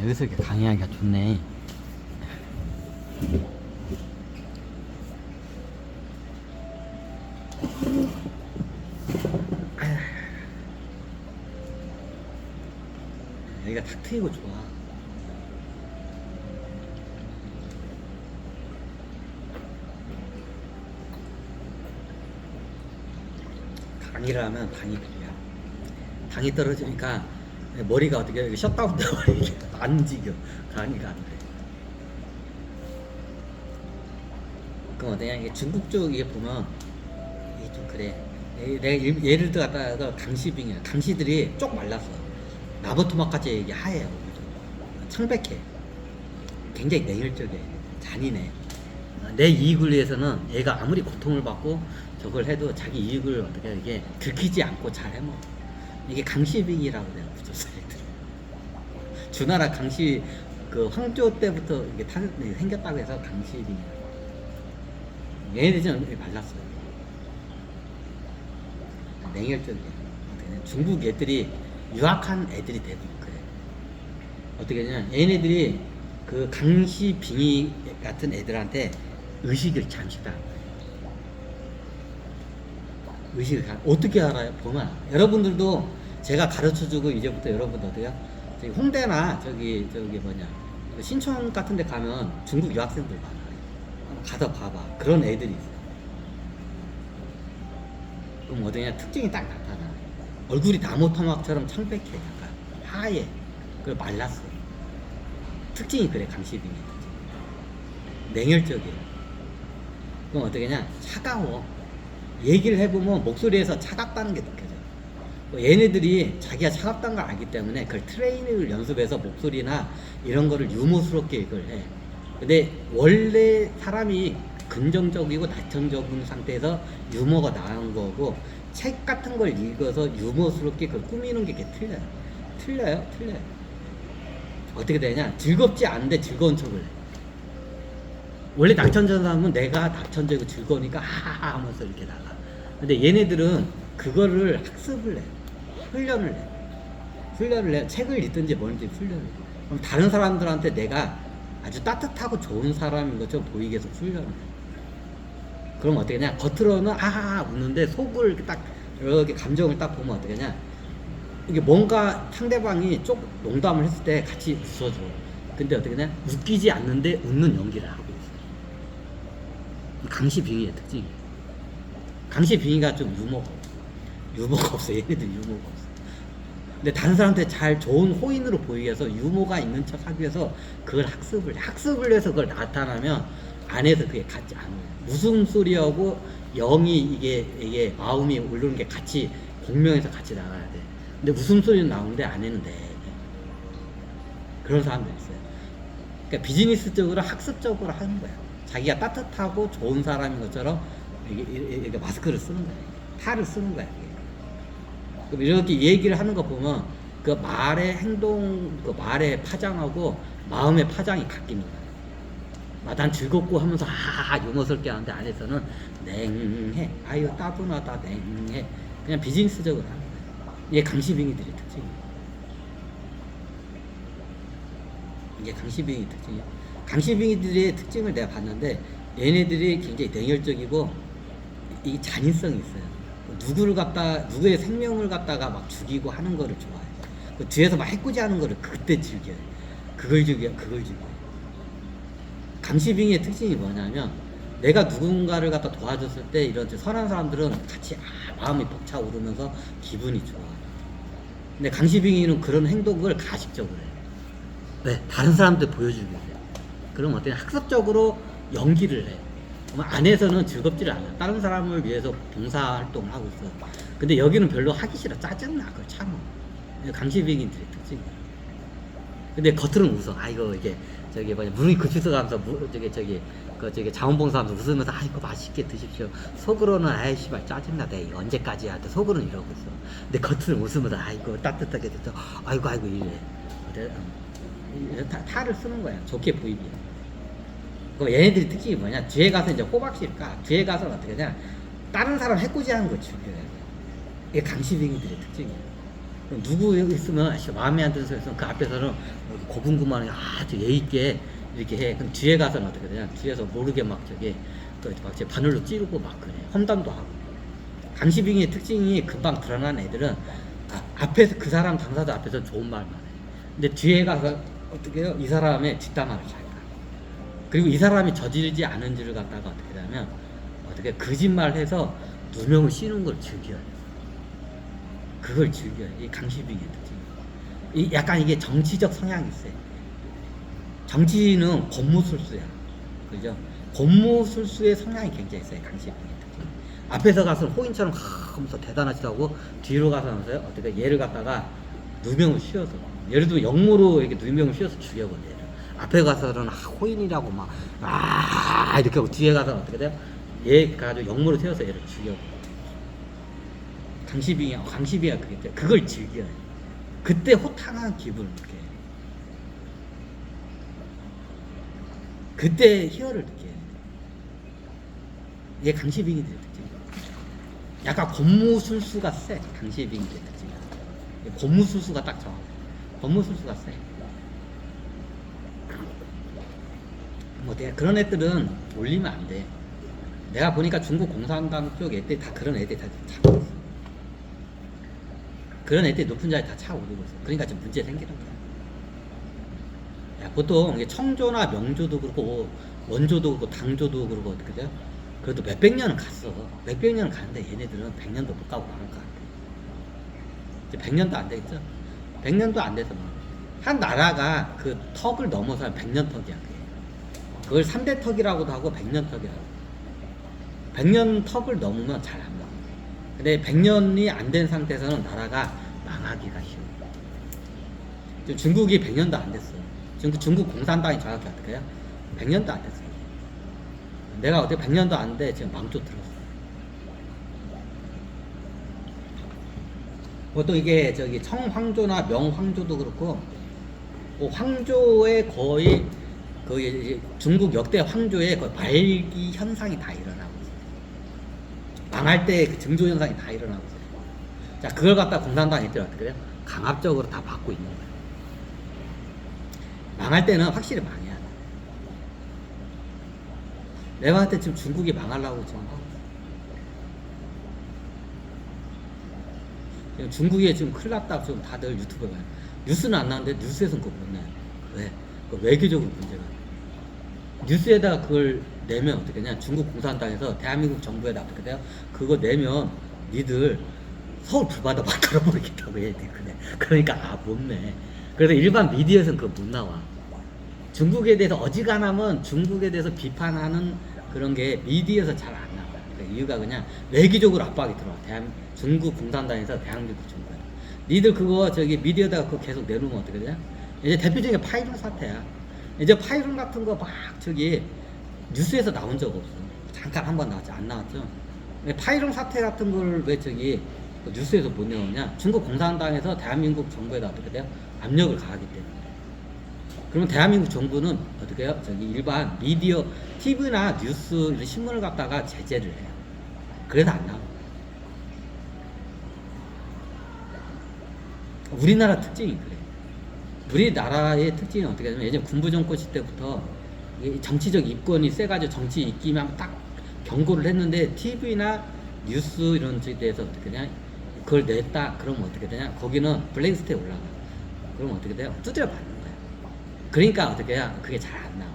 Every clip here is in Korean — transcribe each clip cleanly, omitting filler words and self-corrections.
여기서 이렇게 강의하기가 좋네. 여기가 탁 트이고 좋아. 강의를 하면 당이 필요해. 당이 떨어지니까 머리가 어떻게 셧다운 돼버리게 안 움직여. 강의가 안 돼. 그럼 어떠냐, 이게 중국 쪽에 보면 이게 좀 그래. 내가 예를 들어 갖다가 강시빙이야. 강시들이 쪽 말랐어. 나부토막까지 이게 하얘요. 청백해. 굉장히 냉혈적이야. 잔인해. 내 이익을 위해서는 얘가 아무리 고통을 받고 저걸 해도 자기 이익을 어떻게 이게 들키지 않고 잘 해먹어. 이게 강시빙이라고 내가 붙였어. 애들. 주나라 강시 그 황조 때부터 이게 생겼다고 해서 강시빙이야. 얘네들이 좀 발랐어요. 냉혈적이야. 중국 애들이 유학한 애들이 대부분 그래. 어떻게 하냐, 얘네들이 그 강시빙이 같은 애들한테 의식을 잠시 다. 의식을 어떻게 알아요? 보면 여러분들도 제가 가르쳐주고 이제부터 여러분들 어때요? 저기 홍대나 저기 뭐냐 신촌 같은 데 가면 중국 유학생들 많아요. 가서 봐봐. 그런 애들이 있어요. 그럼 어디냐, 특징이 딱 나타나. 얼굴이 나무토막처럼 청백해. 약간 하얘. 그리고 말랐어. 특징이 그래. 강시빙의 특징. 냉혈적이에요. 그럼 어떻게 냐, 차가워. 얘기를 해보면 목소리에서 차갑다는 게 느껴져. 얘네들이 자기가 차갑다는 걸 알기 때문에 그걸 트레이닝을 연습해서 목소리나 이런 거를 유머스럽게 이걸 해. 근데 원래 사람이 긍정적이고 낙천적인 상태에서 유머가 나온 거고, 책 같은 걸 읽어서 유머스럽게 그걸 꾸미는 게 틀려요. 틀려요. 어떻게 되냐, 즐겁지 않은데 즐거운 척을 해. 원래 낙천적인 사람은 내가 낙천적이고 즐거우니까 하하하 하면서 이렇게 나가. 근데 얘네들은 그거를 학습을 해. 훈련을 해. 책을 읽든지 뭔지 훈련을 해. 그럼 다른 사람들한테 내가 아주 따뜻하고 좋은 사람인 것처럼 보이게 해서 훈련을 해. 그럼 어떻게 하냐, 겉으로는 아하하 웃는데 속을 이렇게 딱 이렇게 감정을 딱 보면 어떻게 하냐, 이게 뭔가 상대방이 쪽 농담을 했을 때 같이 웃어줘. 근데 어떻게 하냐, 웃기지 않는데 웃는 연기를 하고 있어. 강시빙의의 특징이에요. 강시빙의가 좀 유머가 없어. 얘네들 유머가 없어. 근데 다른 사람한테 잘 좋은 호인으로 보이기 위해서 유머가 있는 척 하기 위해서 그걸 학습을 해서 그걸 나타나면 안에서 그게 같지 않아요. 웃음소리하고 영이 이게 마음이 오르는 게 같이 공명해서 같이 나가야 돼. 근데 웃음소리는 나오는데 안에는 돼. 그런 사람들 있어요. 그러니까 비즈니스적으로 학습적으로 하는 거야. 자기가 따뜻하고 좋은 사람인 것처럼 이게 마스크를 쓰는 거야. 탈을 쓰는 거야. 이게. 그럼 이렇게 얘기를 하는 거 보면 그 말의 행동, 그 말의 파장하고 마음의 파장이 바뀌는 거야. 난 즐겁고 하면서 하하하 유머스럽게 하는데 안에서는 냉해. 아유 따분하다. 냉해. 그냥 비즈니스적으로 하는 거야. 이게 강시빙이들의 특징이야. 이게 강시빙이 특징이야. 강시빙이들의 특징을 내가 봤는데 얘네들이 굉장히 냉혈적이고 이 잔인성이 있어요. 누구의 생명을 갖다가 막 죽이고 하는 거를 좋아해. 그 뒤에서 막 해코지하는 거를 그때 즐겨요. 그걸 즐겨. 강시빙의 특징이 뭐냐면, 내가 누군가를 갖다 도와줬을 때 이런 선한 사람들은 같이 마음이 벅차오르면서 기분이 좋아. 근데 강시빙이는 그런 행동을 가식적으로 해. 네, 다른 사람들 보여주기 위해. 그럼 어때? 학습적으로 연기를 해. 안에서는 즐겁지를 않아. 다른 사람을 위해서 봉사활동을 하고 있어. 근데 여기는 별로 하기 싫어. 짜증나. 그걸 참아. 강시빙이들의 특징이야. 근데 겉으로는 웃어. 아이고 이게 저기 뭐냐, 무릉이 급식소 가면서 저기 자원봉사하면서 웃으면서 아이고 맛있게 드십시오. 속으로는 아이 씨발 짜증나. 내 이거 언제까지 해야 돼. 속으로는 이러고 있어. 근데 겉으로는 웃으면서 아이고 따뜻하게 됐어. 아이고 이래. 탈을 쓰는 거야. 좋게 보이게. 그럼 얘네들이 특징이 뭐냐, 뒤에 가서 이제 호박실까, 뒤에 가서 어떻게 하냐, 다른 사람 해코지 하는 거 즐겨요. 이게 강시빙이들의 특징이에요. 누구 있으면 마음에 안 드는 소리 있으면 그 앞에서는 고분고분하게 아주 예의 있게 이렇게 해. 그럼 뒤에 가서는 어떻게 되냐? 뒤에서 모르게 막 바늘로 찌르고 막 그래. 험담도 하고. 강시빙의 특징이 금방 드러난 애들은 앞에서 그 사람 당사자 앞에서 좋은 말만 해. 근데 뒤에 가서 어떻게 해요? 이 사람의 뒷담화를 잘 까. 그리고 이 사람이 저지르지 않은지를 갖다가 어떻게 하냐면 어떻게 거짓말해서 누명을 씌우는 걸 즐겨요. 그걸 즐겨요. 이 강시빙의 특징. 약간 이게 정치적 성향이 있어요. 정치는 권무술수야. 그죠? 권무술수의 성향이 굉장히 있어요. 강시빙의 특징. 앞에서 가서 호인처럼 하면서 대단하시다고 뒤로 가서 하면서 어떻게 얘를 갖다가 누명을 씌워서 예를 들어 역모로 이렇게 누명을 씌워서 죽여버려요. 앞에 가서는 호인이라고 막 이렇게 하고 뒤에 가서 어떻게 돼요? 얘 가지고 역모로 세워서 얘를 죽여버려요. 강시빙이야 그걸 즐겨요. 그때 호탕한 기분을 느껴요. 그때 희열을 느껴요. 얘 강시빙이들 특징. 약간 권무술수가 세. 강시빙이들 특징. 권무술수가 딱 정확해. 권무술수가 세. 뭐 내가 그런 애들은 올리면 안 돼. 내가 보니까 중국 공산당 쪽 애들 다 그런 애들 다 차고 있어. 그런 애들이 높은 자리에 다 차오르고 있어. 그러니까 좀 문제 생기는 거야. 야, 보통 청조나 명조도 그렇고 원조도 그렇고 당조도 그렇고 어떻게 돼요? 그래도 몇백 년은 갔어. 몇백 년은 가는데 얘네들은 100년도 못 가고 나올 것 같아. 이제 100년도 안 되겠죠? 100년도 안 돼서 한 나라가 그 턱을 넘어서 100년 턱이야. 그걸 3대 턱이라고도 하고 100년 턱이라고. 100년 턱을 넘으면 잘 안 나와. 근데 100년이 안 된 상태에서는 나라가 망하기가 쉬워. 지금 중국이 100년도 안 됐어. 지금 중국 공산당이 정확히 어떻게 해요? 100년도 안 됐어. 내가 어떻게 100년도 안 돼 지금 망조 들었어. 보통 이게 저기 청황조나 명황조도 그렇고 황조의 거의 중국 역대 황조의 거의 말기 현상이 다 일어나고 있어요. 망할 때 그 증조 현상이 다 일어나고 있어요. 자, 그걸 갖다 공산당이 어떻게 해요? 강압적으로 다 받고 있는 거예요. 망할 때는 확실히 망해야 돼. 내가 할 때 지금 중국이 망하려고 지금 하고 있어요. 중국에 지금 큰일 났다 지금 다들 유튜브에 봐요. 뉴스는 안 나오는데 뉴스에서는 그거 못 내요. 왜? 외교적으로 문제가. 뉴스에다가 그걸 내면 어떻게 되냐? 중국 공산당에서 대한민국 정부에다 어떻게 돼요? 그거 내면 니들 서울 불바다 만들어 버리겠다고 해야 돼. 그러니까 못 내. 그래서 일반 미디어에서는 그거 못 나와. 중국에 대해서 어지간하면 중국에 대해서 비판하는 그런 게 미디어에서 잘 안 나와. 그러니까 이유가 그냥 외교적으로 압박이 들어와. 중국 공산당에서 대한민국 정부에. 니들 그거 미디어에다가 그거 계속 내놓으면 어떻게 되냐? 이제 대표적인 게 파이론 사태야. 이제 파이론 같은 거 막 뉴스에서 나온 적 없어. 잠깐 한번 나왔지. 안 나왔죠. 파이론 사태 같은 걸 왜 뉴스에서 못 내놓냐? 중국 공산당에서 대한민국 정부에다 어떻게 돼요? 압력을 가하기 때문에. 그러면 대한민국 정부는 어떻게 해요? 일반 미디어, TV나 뉴스, 이런 신문을 갖다가 제재를 해요. 그래서 안 나와. 우리나라 특징이 그래. 우리나라의 특징이 어떻게 하냐면 예전 군부정권 시대부터 정치적 입건이 세가지고 정치 입기만 딱 경고를 했는데 TV나 뉴스 이런 쪽에 대해서 어떻게 되냐? 그걸 냈다. 그러면 어떻게 되냐? 거기는 블랙리스트에 올라가. 그러면 어떻게 돼요? 두드려 받는 거야. 그러니까 어떻게 해야 그게 잘 안 나와.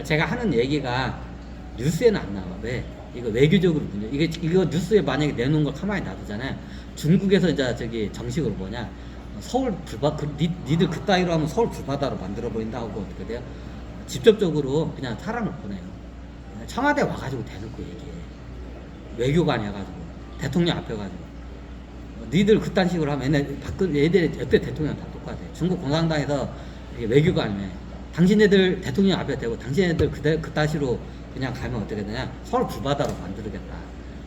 제가 하는 얘기가 뉴스에는 안 나와. 왜? 이거 외교적으로 문제. 이거 뉴스에 만약에 내놓은 걸 가만히 놔두잖아요. 중국에서 이제 정식으로 뭐냐? 서울 니들 그따위로 하면 서울 불바다로 만들어 버린다 하고 어떻게 돼요? 직접적으로 그냥 사람을 보내요. 청와대 와가지고 대놓고 얘기해. 외교관이 와가지고 대통령 앞에 가지고 니들 그딴 식으로 하면 얘들 옆에 대통령 다 똑같아. 중국 공산당에서 외교관이면 당신네들 대통령 앞에 대고 당신네들 그따시로 그냥 가면 어떻게 되냐? 서울 불바다로 만들겠다.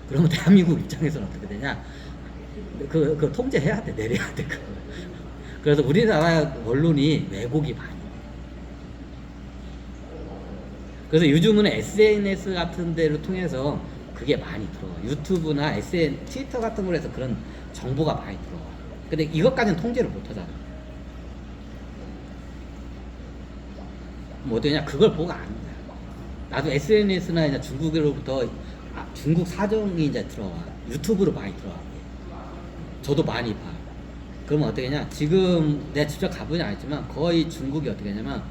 그러면 대한민국 입장에서는 어떻게 되냐? 그 통제해야 돼, 내려야 돼. 그래서 우리나라 언론이 왜곡이 많이. 그래서 요즘은 SNS 같은 데를 통해서 그게 많이 들어와. 유튜브나 트위터 같은 거에서 그런 정보가 많이 들어와. 근데 이것까지는 통제를 못 하잖아. 뭐 어떠냐? 그걸 보고 아는 거야. 나도 SNS나 중국으로부터 중국 사정이 이제 들어와. 유튜브로 많이 들어와. 저도 많이 봐. 그러면 어떻게 하냐? 지금 내가 직접 가보진 않았지만 거의 중국이 어떻게 하냐면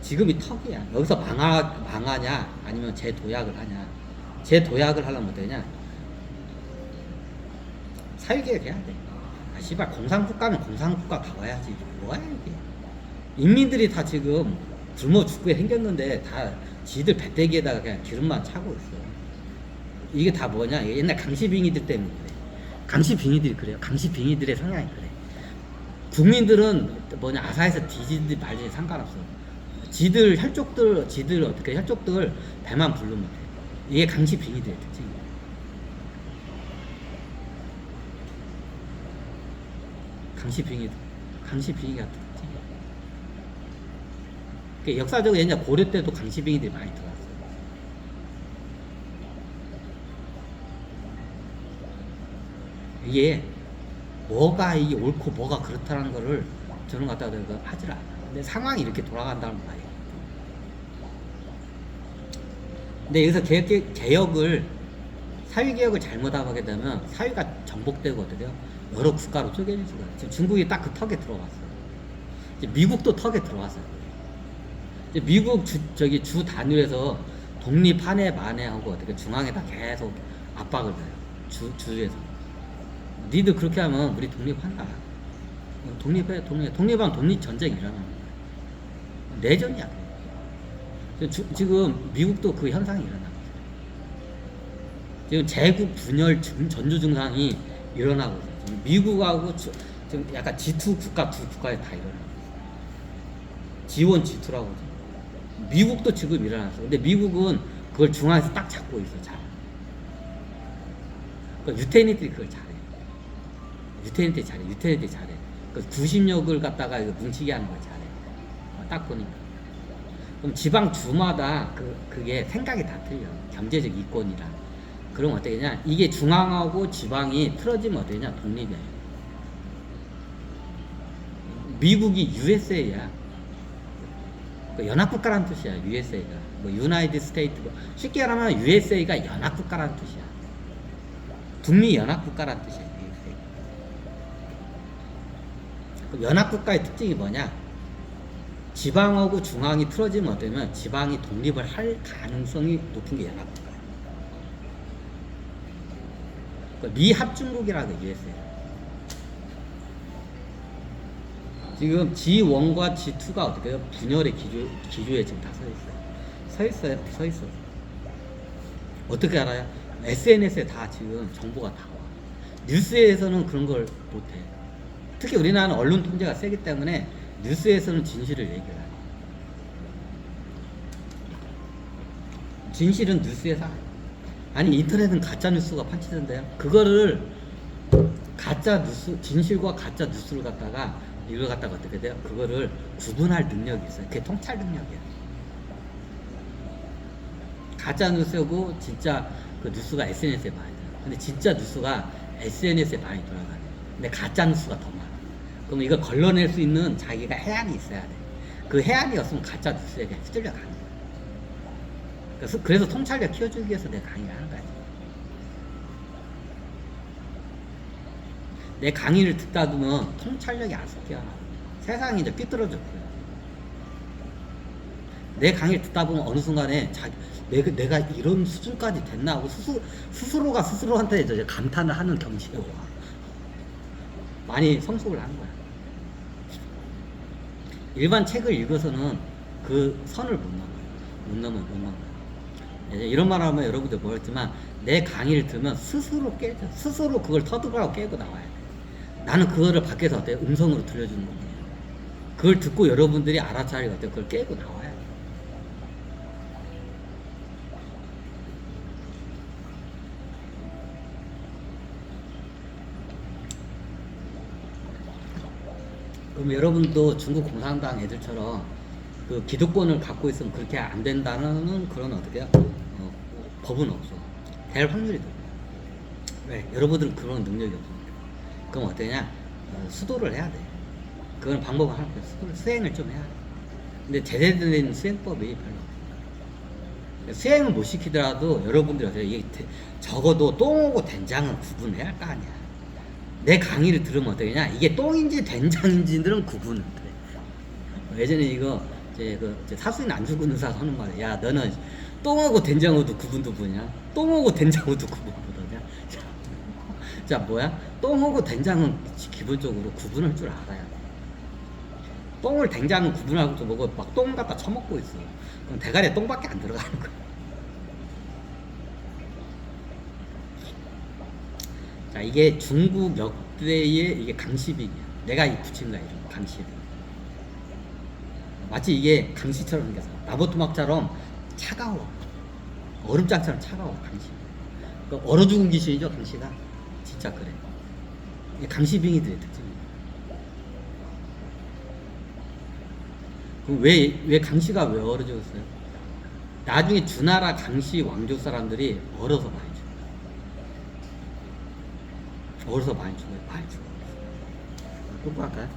지금이 턱이야. 여기서 망하냐? 아니면 재도약을 하냐? 재도약을 하려면 어떻게 하냐? 사회개혁 해야 돼. 아, 씨발, 공산국가는 공산국가 가봐야지. 뭐야, 이게. 인민들이 다 지금 굶어 죽게 생겼는데 다 지들 배때기에다가 그냥 기름만 차고 있어. 이게 다 뭐냐? 옛날 강시빙이들 때문에 그래. 강시빙이들이 그래요. 강시빙이들의 성향이 그래. 국민들은 뭐냐? 아사에서 뒤지든지 말든지 상관없어. 지들 어떻게 혈족들 배만 부르면 돼. 이게 강시빙이들의 특징이야. 강시빙이가 특징이야. 그러니까 역사적으로 옛날 고려 때도 강시빙이들이 많이 들어왔어요. 이게 뭐가 이게 옳고 뭐가 그렇다는 거를 저는 갖다가 하질 않아. 근데 상황이 이렇게 돌아간다는 거예요. 근데 여기서 사회개혁을 잘못하게 되면 사회가 정복되고 어떻게 돼요? 여러 국가로 쪼개질 수가 있어요. 지금 중국이 딱 그 턱에 들어왔어요. 이제 미국도 턱에 들어왔어요. 이제 미국 주 단위에서 독립하네 마네 하고 어떻게 중앙에다 계속 압박을 해요. 주에서. 니들 그렇게 하면 우리 독립한다. 독립하면 독립전쟁이 일어나는 거야. 내전이야. 지금 미국도 그 현상이 일어나고 있어요. 지금 제국 분열 전조 증상이 일어나고 있어요. 지금 미국하고 지금 약간 G2 국가 두 국가에 다 일어나고 있어요. G1, G2라고 하죠. 미국도 지금 일어났어. 근데 미국은 그걸 중앙에서 딱 잡고 있어. 잘. 그러니까 유태인들이 그걸 잘해. 유태인들이 잘해. 그 구심력을 갖다가 뭉치게 하는 걸 잘해. 딱 보니까. 그럼 지방 주마다 그게 생각이 다 틀려. 경제적 이권이랑. 그럼 어떻게 되냐? 이게 중앙하고 지방이 틀어지면 어떻게 되냐? 독립이야. 미국이 USA야. 연합국가라는 뜻이야. USA가. 뭐 유나이티드 스테이트. 쉽게 말하면 USA가 연합국가라는 뜻이야. 북미 연합국가라는 뜻이야. USA. 그럼 연합국가의 특징이 뭐냐? 지방하고 중앙이 틀어지면 어떠면 지방이 독립을 할 가능성이 높은 게 연합국가예요. 미합중국이라고 USA. 지금 G1과 G2가 어떻게 해요? 분열의 기조에 지금 다 서 있어요. 어떻게 알아요? SNS에 다 지금 정보가 다 와. 뉴스에서는 그런 걸 못해. 특히 우리나라는 언론 통제가 세기 때문에 뉴스에서는 진실을 얘기를 해요. 진실은 뉴스에서 아니 인터넷은 가짜 뉴스가 판치던데요. 그거를 진실과 가짜 뉴스를 갖다가 이걸 갖다가 어떻게 돼요? 그거를 구분할 능력이 있어요. 그게 통찰 능력이야. 가짜 뉴스고 진짜 그 뉴스가 SNS에 많이 들어가. 근데 진짜 뉴스가 SNS에 많이 돌아가네. 근데 가짜 뉴스가 더 많아. 그럼 이걸 걸러낼 수 있는 자기가 해안이 있어야 돼. 그 해안이 없으면 가짜 뉴스에 그냥 휘둘려 가는 거야. 그래서 통찰력 키워주기 위해서 내가 강의를 하는 거야. 내 강의를 듣다 보면 통찰력이 안 섞여. 세상이 이제 삐뚤어졌고요. 내 강의를 듣다 보면 어느 순간에 내가 이런 수준까지 됐나 하고 스스로가 스스로한테 이제 감탄을 하는 경지에 와. 많이 성숙을 하는 거야. 일반 책을 읽어서는 그 선을 못 넘어. 이런 말 하면 여러분들 모르겠지만 내 강의를 들으면 스스로 깨져. 스스로 그걸 터득하고 깨고 나와야 돼. 나는 그거를 밖에서 어때요? 음성으로 들려주는 거예요. 그걸 듣고 여러분들이 알아차리고 어때요? 그걸 깨고 나와야 돼. 그럼 여러분도 중국 공산당 애들처럼 그 기득권을 갖고 있으면 그렇게 안 된다는 그런 어떻게 법은 없어. 될 확률이 높아요. 왜? 여러분들은 그런 능력이 없으니까. 그럼 어떠냐? 수도를 해야 돼. 그건 방법은 하나 없어요. 수행을 좀 해야 돼. 근데 제대로 된 수행법이 별로 없어요. 수행을 못 시키더라도 여러분들이 어때요? 이게 적어도 똥하고 된장은 구분해야 할 거 아니야. 내 강의를 들으면 어떠냐? 이게 똥인지 된장인지들은 구분을 돼. 예전에 이거 제 사수인 안 죽은 의사 하는 말이야. 야, 너는 똥하고 된장하고도 구분도 보냐? 똥하고 된장하고도 구분 보더냐? 자, 뭐야? 똥하고 된장은 기본적으로 구분할 줄 알아야 돼. 똥을 된장은 구분하고 또 먹어 막 똥 갖다 처먹고 있어. 그럼 대가리에 똥밖에 안 들어가는 거야. 자, 이게 중국 역대의 이게 강시빙이야. 내가 이 붙인 거야, 이름 강시빙. 마치 이게 강시처럼 생겼어. 나보토막처럼 차가워. 얼음장처럼 차가워, 강시. 그러니까 얼어 죽은 귀신이죠, 강시가. 진짜 그래. 이게 강시빙이들의 특징이야. 그럼 왜 강시가 왜 얼어 죽었어요? 나중에 주나라 강시 왕조 사람들이 얼어서 많이 죽어요. 얼어서 많이 죽어요. 많이 죽어요. 또 할까요?